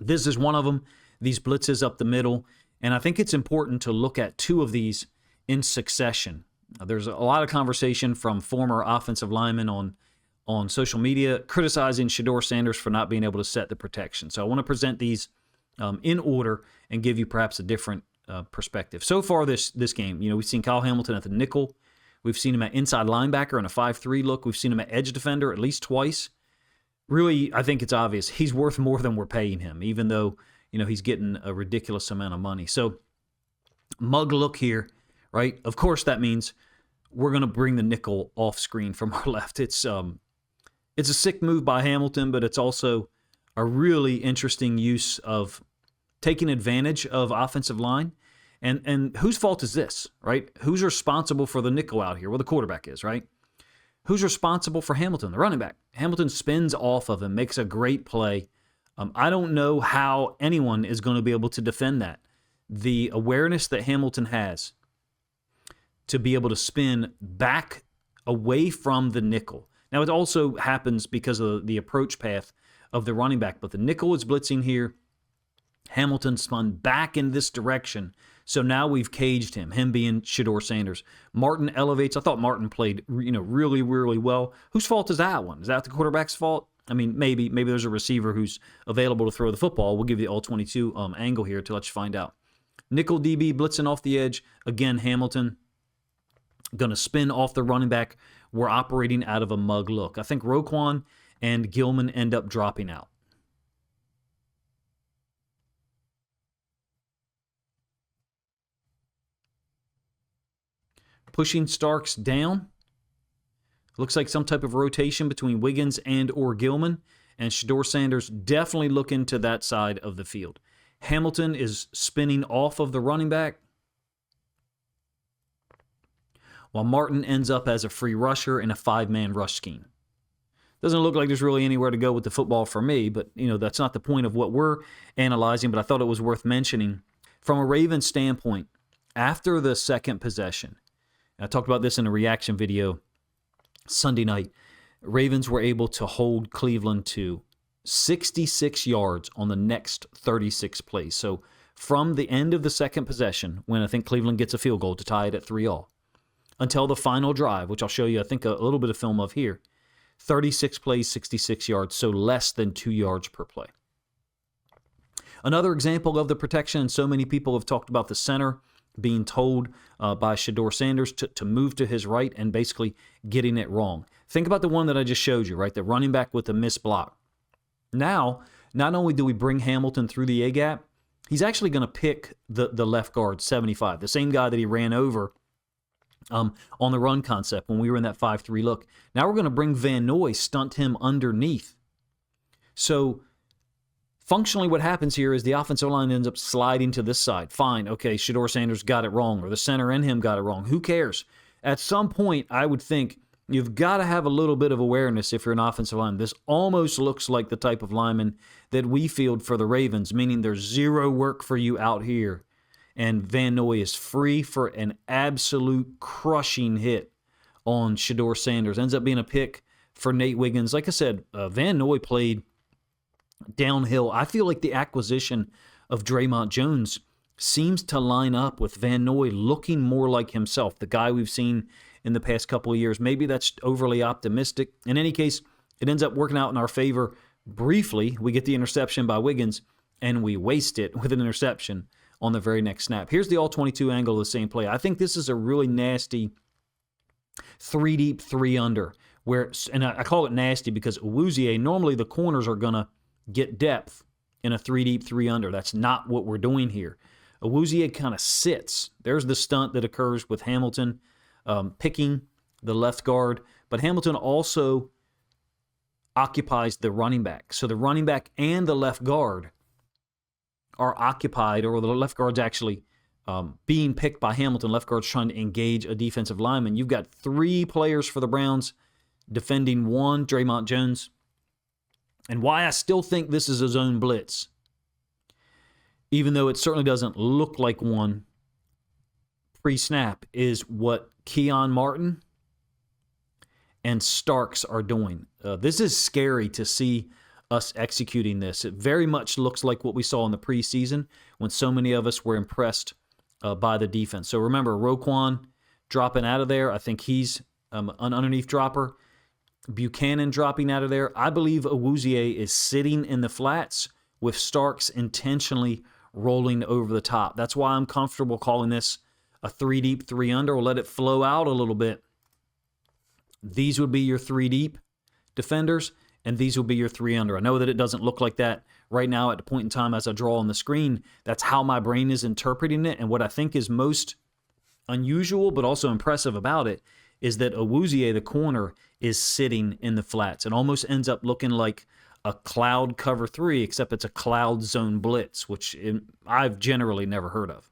This is one of them, these blitzes up the middle. And I think it's important to look at two of these in succession. There's a lot of conversation from former offensive linemen on social media criticizing Shedeur Sanders for not being able to set the protection. So I want to present these in order and give you perhaps a different perspective. So far this game, we've seen Kyle Hamilton at the nickel. We've seen him at inside linebacker in a 5-3 look. We've seen him at edge defender at least twice. Really, I think it's obvious he's worth more than we're paying him, even though he's getting a ridiculous amount of money. So mug look here, right? Of course, that means we're going to bring the nickel off screen from our left. It's a sick move by Hamilton, but it's also a really interesting use of taking advantage of offensive line. And whose fault is this, right? Who's responsible for the nickel out here? Well, the quarterback is, right? Who's responsible for Hamilton, the running back? Hamilton spins off of him, makes a great play. I don't know how anyone is going to be able to defend that. The awareness that Hamilton has to be able to spin back away from the nickel. Now, it also happens because of the approach path of the running back, but the nickel is blitzing here. Hamilton spun back in this direction, so now we've caged him being Shedeur Sanders. Martin elevates. I thought Martin played really, really well. Whose fault is that one? Is that the quarterback's fault? I mean, maybe there's a receiver who's available to throw the football. We'll give you the all-22 angle here to let you find out. Nickel DB blitzing off the edge. Again, Hamilton going to spin off the running back. We're operating out of a mug look. I think Roquan and Gilman end up dropping out. Pushing Starks down. Looks like some type of rotation between Wiggins and or Gilman. And Shedeur Sanders definitely looking to that side of the field. Hamilton is spinning off of the running back, while Martin ends up as a free rusher in a 5-man rush scheme. Doesn't look like there's really anywhere to go with the football for me, but that's not the point of what we're analyzing, but I thought it was worth mentioning. From a Ravens standpoint, after the second possession, I talked about this in a reaction video Sunday night, Ravens were able to hold Cleveland to 66 yards on the next 36 plays. So from the end of the second possession, when I think Cleveland gets a field goal to tie it at 3-all, until the final drive, which I'll show you, I think, a little bit of film of here, 36 plays, 66 yards, so less than 2 yards per play. Another example of the protection, and so many people have talked about the center being told by Shedeur Sanders to move to his right and basically getting it wrong. Think about the one that I just showed you, right? The running back with the missed block. Now, not only do we bring Hamilton through the A-gap, he's actually going to pick the left guard, 75, the same guy that he ran over on the run concept when we were in that 5-3 look. Now we're going to bring Van Noy, stunt him underneath. So functionally what happens here is the offensive line ends up sliding to this side. Fine, okay, Shedeur Sanders got it wrong, or the center and him got it wrong. Who cares? At some point, I would think you've got to have a little bit of awareness if you're an offensive lineman. This almost looks like the type of lineman that we field for the Ravens, meaning there's zero work for you out here. And Van Noy is free for an absolute crushing hit on Shedeur Sanders. Ends up being a pick for Nate Wiggins. Like I said, Van Noy played downhill. I feel like the acquisition of Draymond Jones seems to line up with Van Noy looking more like himself, the guy we've seen in the past couple of years. Maybe that's overly optimistic. In any case, it ends up working out in our favor briefly. We get the interception by Wiggins, and we waste it with an interception on the very next snap. Here's the all-22 angle of the same play. I think this is a really nasty 3-deep, 3-under, and I call it nasty because Awuzie, normally the corners are going to get depth in a 3-deep, 3-under. That's not what we're doing here. Awuzie kind of sits. There's the stunt that occurs with Hamilton picking the left guard, but Hamilton also occupies the running back. So the running back and the left guard are occupied, or the left guard's actually being picked by Hamilton. Left guard's trying to engage a defensive lineman. You've got 3 players for the Browns defending 1, Draymond Jones. And why I still think this is a zone blitz, even though it certainly doesn't look like one pre-snap, is what Keon Martin and Starks are doing. This is scary to see us executing this. It very much looks like what we saw in the preseason when so many of us were impressed by the defense. So remember, Roquan dropping out of there. I think he's an underneath dropper. Buchanan dropping out of there. I believe Awuzie is sitting in the flats with Starks intentionally rolling over the top. That's why I'm comfortable calling this a 3 deep, 3 under. We'll let it flow out a little bit. These would be your 3 deep defenders, and these will be your 3 under. I know that it doesn't look like that right now at the point in time as I draw on the screen. That's how my brain is interpreting it, and what I think is most unusual but also impressive about it is that Awuzie, the corner, is sitting in the flats. It almost ends up looking like a cloud cover 3, except it's a cloud zone blitz, which I've generally never heard of.